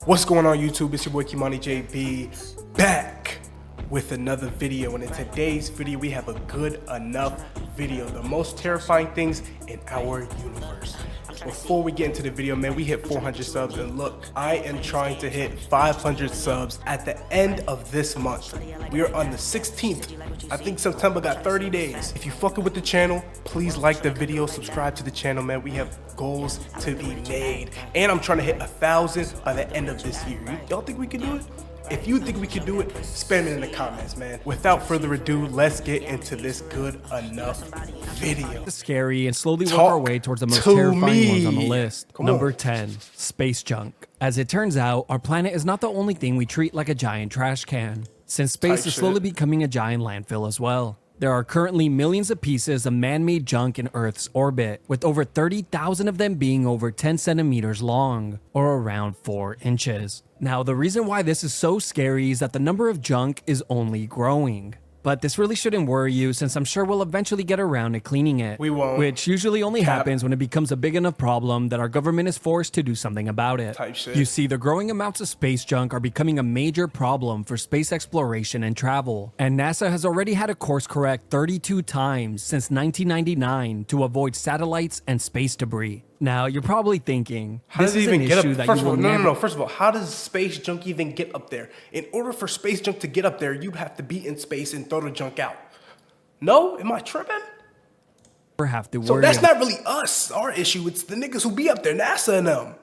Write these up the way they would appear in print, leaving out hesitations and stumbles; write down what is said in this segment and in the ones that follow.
What's going on YouTube? It's your boy Kymanijb back with another video, and in today's video we have a good enough video, the most terrifying things in our universe. Before we get into the video, man, we hit 400 subs, and look, I am trying to hit 500 subs at the end of this month. We are on the 16th. I think September got 30 days. If you fucking with the channel, please like the video, subscribe to the channel, man. We have goals to be made, and I'm trying to hit 1,000 by the end of this year. Y'all think we can do it? If you think we can do it, spam it in the comments, man. Without further ado, let's get into this good enough video. Scary and slowly work our way towards the most terrifying ones on the list. Number 10, space junk. As it turns out, our planet is not the only thing we treat like a giant trash can, since space is slowly becoming a giant landfill as well. There are currently millions of pieces of man-made junk in Earth's orbit, with over 30,000 of them being over 10 centimeters long, or around 4 inches. Now, the reason why this is so scary is that the number of junk is only growing. But this really shouldn't worry you, since I'm sure we'll eventually get around to cleaning it. We won't. Which usually only happens when it becomes a big enough problem that our government is forced to do something about it. You see, the growing amounts of space junk are becoming a major problem for space exploration and travel. And NASA has already had to course correct 32 times since 1999 to avoid satellites and space debris. Now, you're probably thinking, this is an issue that you will never... No. First of all, how does space junk even get up there? In order for space junk to get up there, you'd have to be in space and throw the junk out. No? Am I tripping? Have to worry. So that's not really us, our issue. It's the niggas who be up there, NASA and them.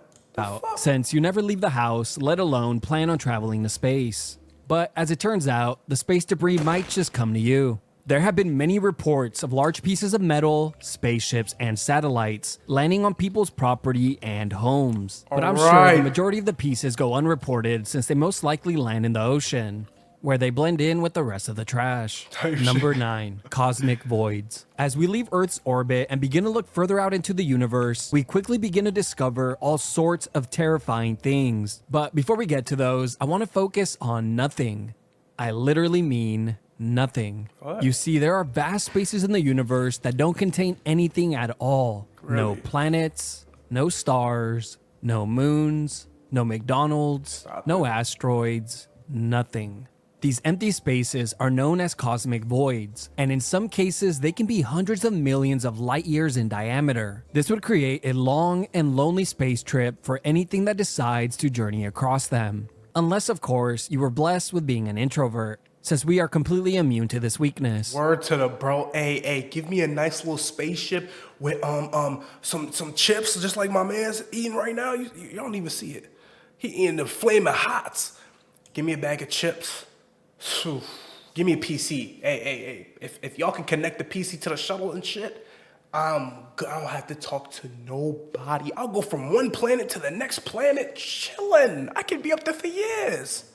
Since you never leave the house, let alone plan on traveling to space. But as it turns out, the space debris might just come to you. There have been many reports of large pieces of metal, spaceships, and satellites landing on people's property and homes. But I'm sure the majority of the pieces go unreported, since they most likely land in the ocean, where they blend in with the rest of the trash. Number 9, cosmic voids. As we leave Earth's orbit and begin to look further out into the universe, we quickly begin to discover all sorts of terrifying things. But before we get to those, I want to focus on nothing. I literally mean nothing. What? You see, there are vast spaces in the universe that don't contain anything at all. Really? No planets, no stars, no moons, no McDonald's, no asteroids, nothing. These empty spaces are known as cosmic voids, and in some cases they can be hundreds of millions of light years in diameter. This would create a long and lonely space trip for anything that decides to journey across them. Unless, of course, you were blessed with being an introvert, since we are completely immune to this weakness. Word to the bro. Hey, give me a nice little spaceship with some chips, just like my man's eating right now. You don't even see it. He eating the flaming hots. Give me a bag of chips. Whew. Give me a PC. Hey. If y'all can connect the PC to the shuttle and shit, I don't have to talk to nobody. I'll go from one planet to the next planet chilling. I can be up there for years.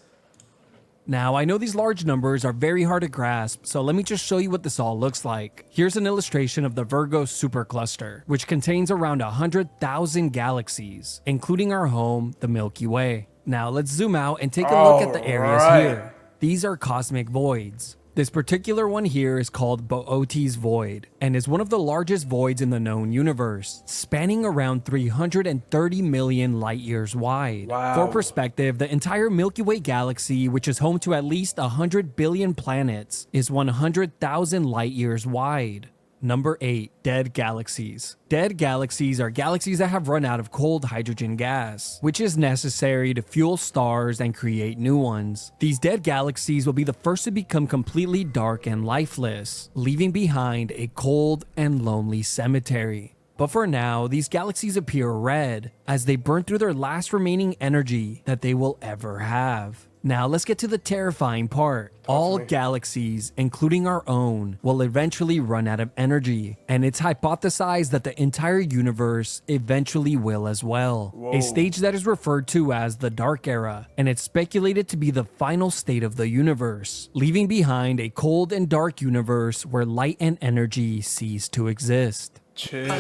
Now, I know these large numbers are very hard to grasp, so let me just show you what this all looks like. Here's an illustration of the Virgo supercluster, which contains around 100,000 galaxies, including our home, the Milky Way. Now, let's zoom out and take a look at the areas here. These are cosmic voids. This particular one here is called Boötes Void, and is one of the largest voids in the known universe, spanning around 330 million light years wide. For perspective, the entire Milky Way galaxy, which is home to at least 100 billion planets, is 100,000 light years wide. Number 8, dead galaxies. Dead galaxies are galaxies that have run out of cold hydrogen gas, which is necessary to fuel stars and create new ones. These dead galaxies will be the first to become completely dark and lifeless, leaving behind a cold and lonely cemetery. But for now, these galaxies appear red, as they burn through their last remaining energy that they will ever have. Now let's get to the terrifying part. All galaxies, including our own, will eventually run out of energy, and it's hypothesized that the entire universe eventually will as well. A stage that is referred to as the Dark Era, and it's speculated to be the final state of the universe, leaving behind a cold and dark universe where light and energy cease to exist. Chill.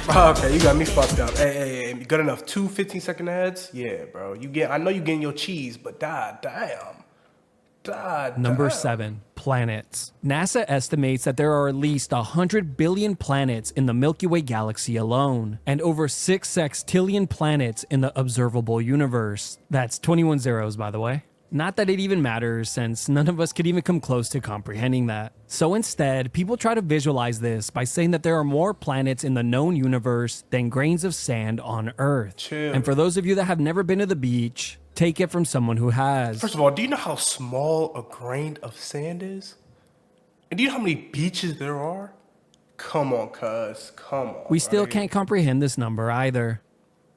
Okay, you got me fucked up. Hey, good enough. 2 15-second ads? Yeah, bro. I know you getting your cheese, but damn. God Number damn. 7, planets. NASA estimates that there are at least 100 billion planets in the Milky Way galaxy alone, and over 6 sextillion planets in the observable universe. That's 21 zeros, by the way. Not that it even matters, since none of us could even come close to comprehending that. So instead, people try to visualize this by saying that there are more planets in the known universe than grains of sand on Earth. Chill. And for those of you that have never been to the beach, take it from someone who has. First of all, do you know how small a grain of sand is? And do you know how many beaches there are? Come on, cuz. Come on. We still right? can't comprehend this number either.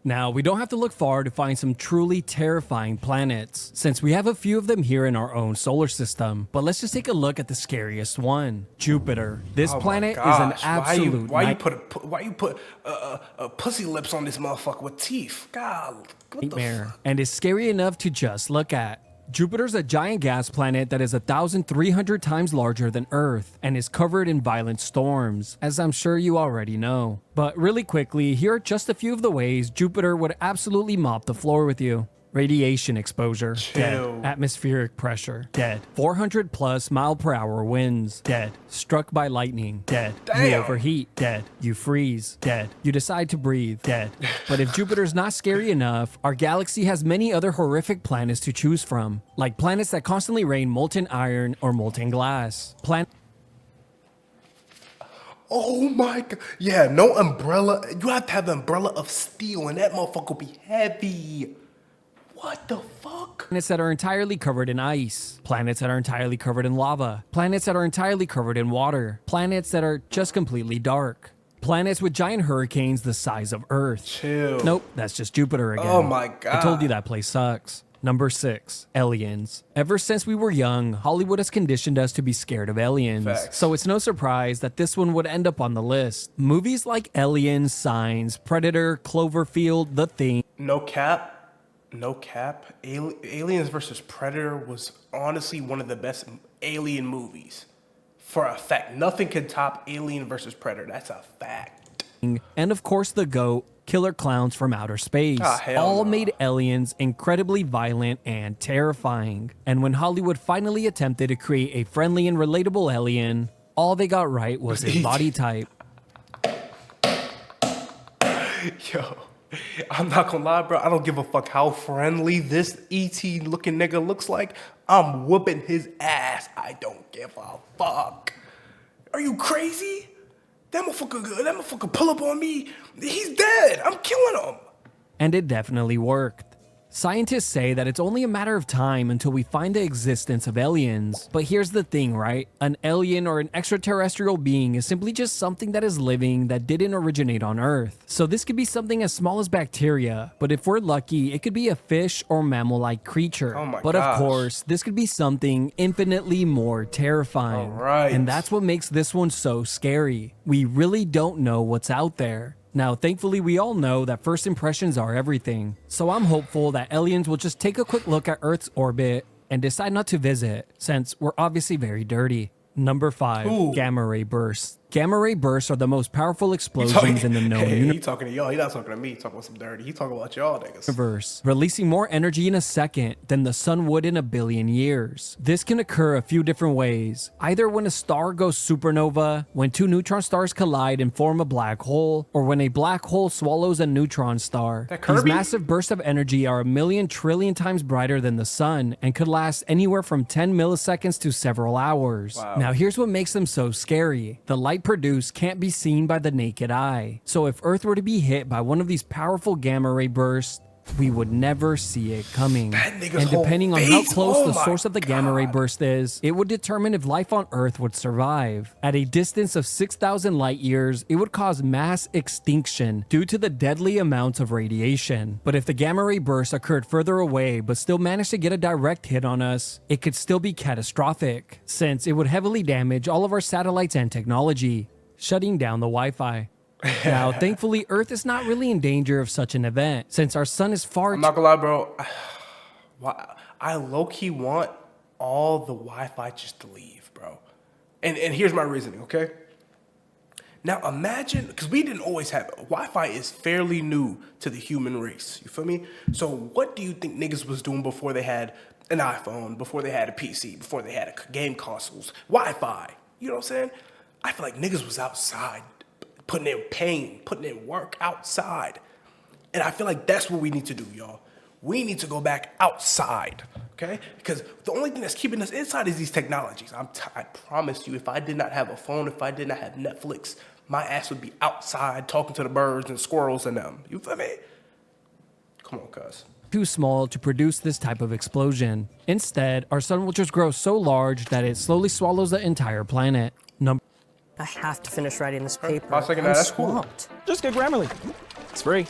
Now, we don't have to look far to find some truly terrifying planets, since we have a few of them here in our own solar system. But let's just take a look at the scariest one, Jupiter. This Oh my planet is an gosh, absolute Why you put pussy lips on this motherfucker with teeth? God, what the nightmare, fuck? and is scary enough to just look at. Jupiter's a giant gas planet that is 1,300 times larger than Earth and is covered in violent storms, as I'm sure you already know. But really quickly, here are just a few of the ways Jupiter would absolutely mop the floor with you. Radiation exposure, Chill. dead. Atmospheric pressure, dead. 400 plus mile per hour winds, dead. Struck by lightning, dead. You Damn. overheat, dead. You freeze, dead. You decide to breathe, dead. But if Jupiter's not scary enough, our galaxy has many other horrific planets to choose from, like planets that constantly rain molten iron or molten glass. Oh my god. Yeah, no umbrella. You have to have the umbrella of steel, and that motherfucker will be heavy. What the fuck? Planets that are entirely covered in ice, planets that are entirely covered in lava, planets that are entirely covered in water, planets that are just completely dark, planets with giant hurricanes the size of Earth. Chill. Nope, that's just Jupiter again. Oh my god. I told you that place sucks. Number 6, aliens. Ever since we were young, Hollywood has conditioned us to be scared of aliens. Facts. So it's no surprise that this one would end up on the list. Movies like Aliens, Signs, Predator, Cloverfield, The Thing, No cap. No cap. Aliens versus Predator was honestly one of the best alien movies. For a fact. Nothing can top Alien versus Predator. That's a fact. and of course the GOAT, Killer Clowns from Outer Space, Ah, hell all no. made aliens incredibly violent and terrifying. And when Hollywood finally attempted to create a friendly and relatable alien, all they got right was his body type. Yo, I'm not gonna lie, bro. I don't give a fuck how friendly this ET looking nigga looks like. I'm whooping his ass. I don't give a fuck. Are you crazy? That motherfucker pull up on me. He's dead. I'm killing him. And it definitely worked. Scientists say that it's only a matter of time until we find the existence of aliens. But here's the thing, right? An alien or an extraterrestrial being is simply just something that is living that didn't originate on Earth. So this could be something as small as bacteria, but if we're lucky, it could be a fish or mammal-like creature. Oh my but gosh. of course, this could be something infinitely more terrifying. All right. And that's what makes this one so scary. We really don't know what's out there. Now, thankfully, we all know that first impressions are everything, so I'm hopeful that aliens will just take a quick look at Earth's orbit and decide not to visit, since we're obviously very dirty. Number 5, Ooh. gamma ray bursts. Gamma ray bursts are the most powerful explosions in the known Hey, universe. he talking to y'all. He not talking to me. He talking about some dirty. He talking about y'all niggas. Releasing more energy in a second than the sun would in a billion years. This can occur a few different ways. Either when a star goes supernova, when two neutron stars collide and form a black hole, or when a black hole swallows a neutron star. That These Kirby? massive bursts of energy are a million trillion times brighter than the sun and could last anywhere from 10 milliseconds to several hours. Wow. Now here's what makes them so scary. The light produced can't be seen by the naked eye. So if Earth were to be hit by one of these powerful gamma ray bursts, we would never see it coming. That nigga's And depending whole on how face, close oh the my source of the gamma ray God. burst is, it would determine if life on Earth would survive. At a distance of 6,000 light years, it would cause mass extinction due to the deadly amounts of radiation. But if the gamma ray burst occurred further away but still managed to get a direct hit on us, it could still be catastrophic, since it would heavily damage all of our satellites and technology, shutting down the Wi-Fi. Now, thankfully, Earth is not really in danger of such an event, since our sun is far I'm not gonna lie, bro. I low-key want all the Wi-Fi just to leave, bro. And here's my reasoning, okay? Now imagine, because we didn't always have Wi-Fi is fairly new to the human race. You feel me? So what do you think niggas was doing before they had an iPhone, before they had a PC, before they had game consoles, Wi-Fi? You know what I'm saying? I feel like niggas was outside, putting in pain, putting in work outside. And I feel like that's what we need to do, y'all. We need to go back outside, okay? Because the only thing that's keeping us inside is these technologies. I promise you, if I did not have a phone, if I did not have Netflix, my ass would be outside talking to the birds and squirrels and them. You feel me? Come on, cuz. Too small to produce this type of explosion. Instead, our sun will just grow so large that it slowly swallows the entire planet. I have to finish writing this paper. I'm I'm swamped. Just get Grammarly. It's free.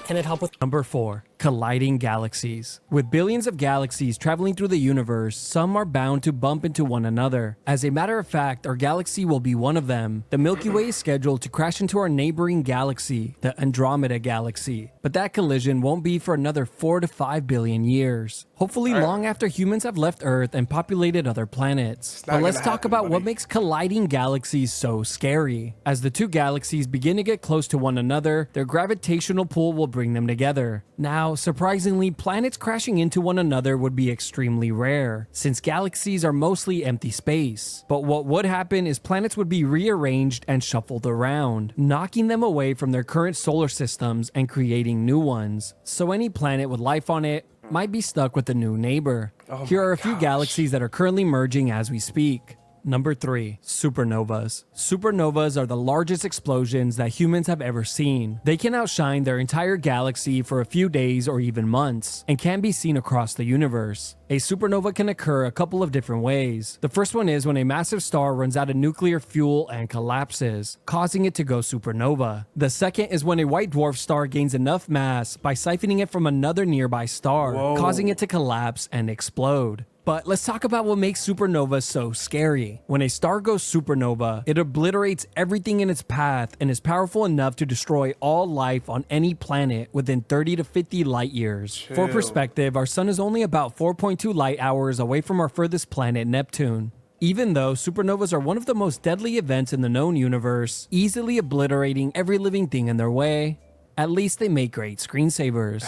Can it help with... Number 4. Colliding galaxies. With billions of galaxies traveling through the universe, some are bound to bump into one another. As a matter of fact, our galaxy will be one of them. The Milky Way is scheduled to crash into our neighboring galaxy, the Andromeda Galaxy. But that collision won't be for another 4 to 5 billion years. Hopefully long after humans have left Earth and populated other planets. But let's talk about what makes colliding galaxies so scary. As the two galaxies begin to get close to one another, their gravitational pull will bring them together. Now, surprisingly, planets crashing into one another would be extremely rare, since galaxies are mostly empty space. But what would happen is planets would be rearranged and shuffled around, knocking them away from their current solar systems and creating new ones. So any planet with life on it might be stuck with a new neighbor. Here are a few galaxies that are currently merging as we speak. Number 3. Supernovas. Supernovas are the largest explosions that humans have ever seen. They can outshine their entire galaxy for a few days or even months, and can be seen across the universe. A supernova can occur a couple of different ways. The first one is when a massive star runs out of nuclear fuel and collapses, causing it to go supernova. The second is when a white dwarf star gains enough mass by siphoning it from another nearby star, causing it to collapse and explode. But let's talk about what makes supernovas so scary. When a star goes supernova, it obliterates everything in its path and is powerful enough to destroy all life on any planet within 30 to 50 light years. For perspective, our sun is only about 4.2 light hours away from our furthest planet, Neptune. Even though supernovas are one of the most deadly events in the known universe, easily obliterating every living thing in their way, at least they make great screensavers.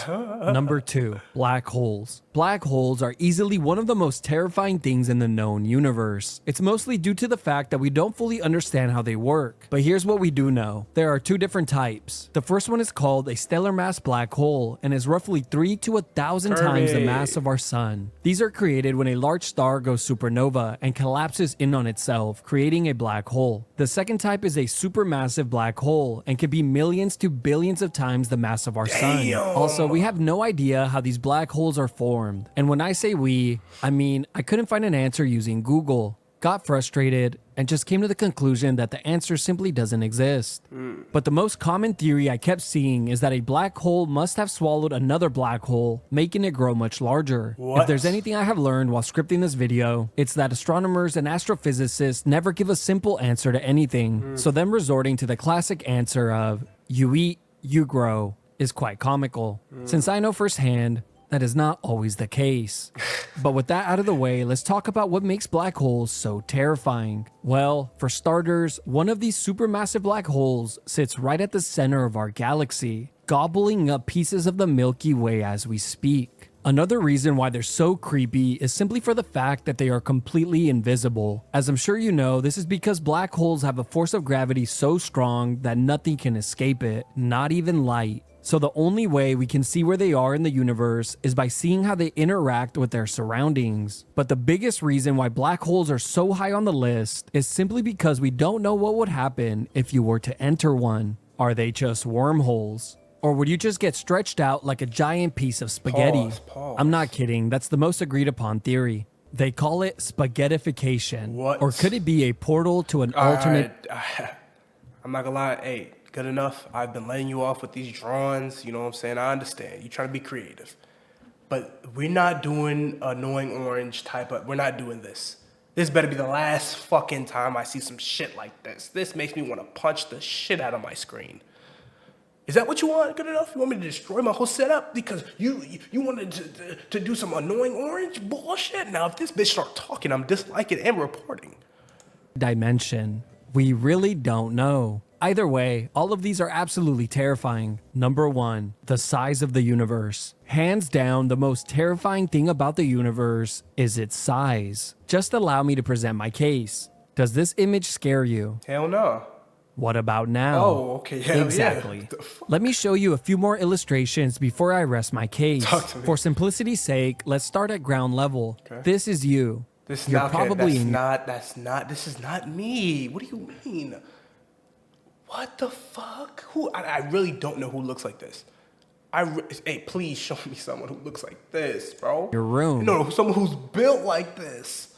Number 2. Black holes. Black holes are easily one of the most terrifying things in the known universe. It's mostly due to the fact that we don't fully understand how they work. But here's what we do know. There are 2 different types. The first one is called a stellar mass black hole and is roughly 3 to 1,000 times the mass of our sun. These are created when a large star goes supernova and collapses in on itself, creating a black hole. The second type is a supermassive black hole and can be millions to billions of times the mass of our sun. Also, we have no idea how these black holes are formed. And when I say we, I mean I couldn't find an answer using Google, got frustrated, and just came to the conclusion that the answer simply doesn't exist. But the most common theory I kept seeing is that a black hole must have swallowed another black hole, making it grow much larger. If there's anything I have learned while scripting this video, it's that astronomers and astrophysicists never give a simple answer to anything. So them resorting to the classic answer of, you eat, you grow, is quite comical. Since I know firsthand, that is not always the case. But with that out of the way, let's talk about what makes black holes so terrifying. Well, for starters, one of these supermassive black holes sits right at the center of our galaxy, gobbling up pieces of the Milky Way as we speak. Another reason why they're so creepy is simply for the fact that they are completely invisible. As I'm sure you know, this is because black holes have a force of gravity so strong that nothing can escape it, not even light. So the only way we can see where they are in the universe is by seeing how they interact with their surroundings. But the biggest reason why black holes are so high on the list is simply because we don't know what would happen if you were to enter one. Are they just wormholes? Or would you just get stretched out like a giant piece of spaghetti? Pause. I'm not kidding, that's the most agreed upon theory. They call it spaghettification. What? Or could it be a portal to an alternate... I'm not gonna lie, hey, good enough. I've been laying you off with these drawings, you know what I'm saying? I understand, you're trying to be creative. But we're not doing annoying orange type of, we're not doing this. This better be the last fucking time I see some shit like this. This makes me want to punch the shit out of my screen. Is that what you want? Good enough? You want me to destroy my whole setup because you wanted to do some annoying orange bullshit? Now, if this bitch start talking, I'm disliking and reporting. dimension. We really don't know. Either way, all of these are absolutely terrifying. Number 1, the size of the universe. Hands down, the most terrifying thing about the universe is its size. Just allow me to present my case. Does this image scare you? Hell no. What about now? Oh, okay. Hell exactly. Yeah. Let me show you a few more illustrations before I rest my case. Talk to me. For simplicity's sake, let's start at ground level. Okay. This is you. This You're not, probably this is not me. What do you mean? What the fuck? Who? I really don't know who looks like this. Hey, please show me someone who looks like this, bro. Your room. No, someone who's built like this.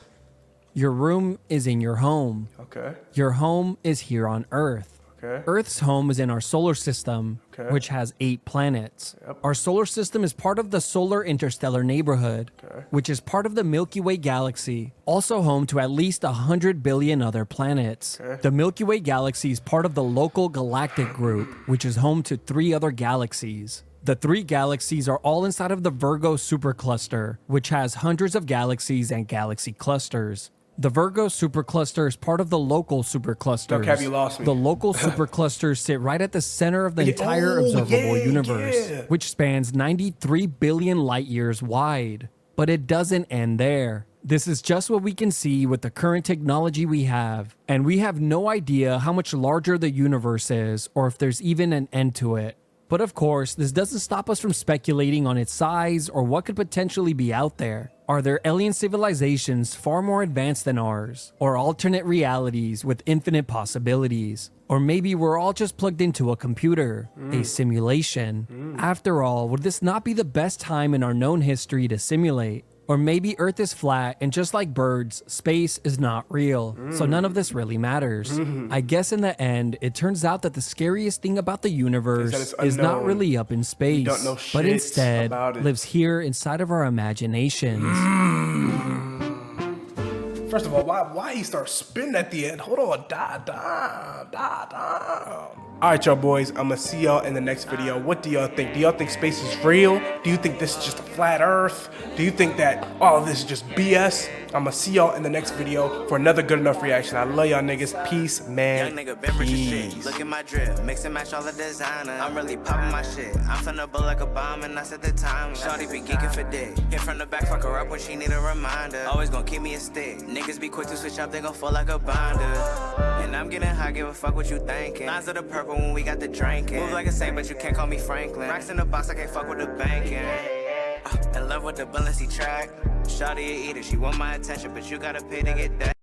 Your room is in your home. Okay. Your home is here on Earth. Okay. Earth's home is in our solar system, Okay. which has 8 planets. Yep. Our solar system is part of the solar interstellar neighborhood, Okay. which is part of the Milky Way galaxy, also home to at least 100 billion other planets. Okay. The Milky Way galaxy is part of the local galactic group, which is home to 3 other galaxies. The 3 galaxies are all inside of the Virgo supercluster, which has hundreds of galaxies and galaxy clusters. The Virgo supercluster is part of the local superclusters. Have you lost me? The local superclusters sit right at the center of the Yeah, entire oh, observable yeah, universe, yeah. which spans 93 billion light years wide. But it doesn't end there. This is just what we can see with the current technology we have, and we have no idea how much larger the universe is or if there's even an end to it. But of course, this doesn't stop us from speculating on its size or what could potentially be out there. Are there alien civilizations far more advanced than ours? Or alternate realities with infinite possibilities? Or maybe we're all just plugged into a computer, a simulation. After all, would this not be the best time in our known history to simulate? Or maybe Earth is flat and just like birds, space is not real, so none of this really matters. I guess in the end, it turns out that the scariest thing about the universe it's is not unknown. really up in space, don't know but shit instead about it. lives here inside of our imaginations. First of all, why he start spinning at the end? Hold on, da. All right, y'all boys, I'm gonna see y'all in the next video. What do y'all think? Do y'all think space is real? Do you think this is just a flat earth? Do you think that all of this is just BS? I'm gonna see y'all in the next video for another good enough reaction. I love y'all niggas. Peace, man. Young nigga been rich as shit. Peace. Look at my drip, mix and match all the designer. I'm really popping my shit. I'm finna blow like a bomb and I set the time. Shawty be geeking for dick. Hit from the back, fuck her up when she need a reminder. Always gonna keep me a stick. Niggas be quick to switch up, they gon' fall like a binder. And I'm getting high, give a fuck what you thinking. Lines of the purple when we got the drinking. Move like a saint, but you can't call me Franklin. Racks in the box, I can't fuck with the banking. In love with the Balenci track. Shawty a eater, she want my attention, but you gotta pay to get that.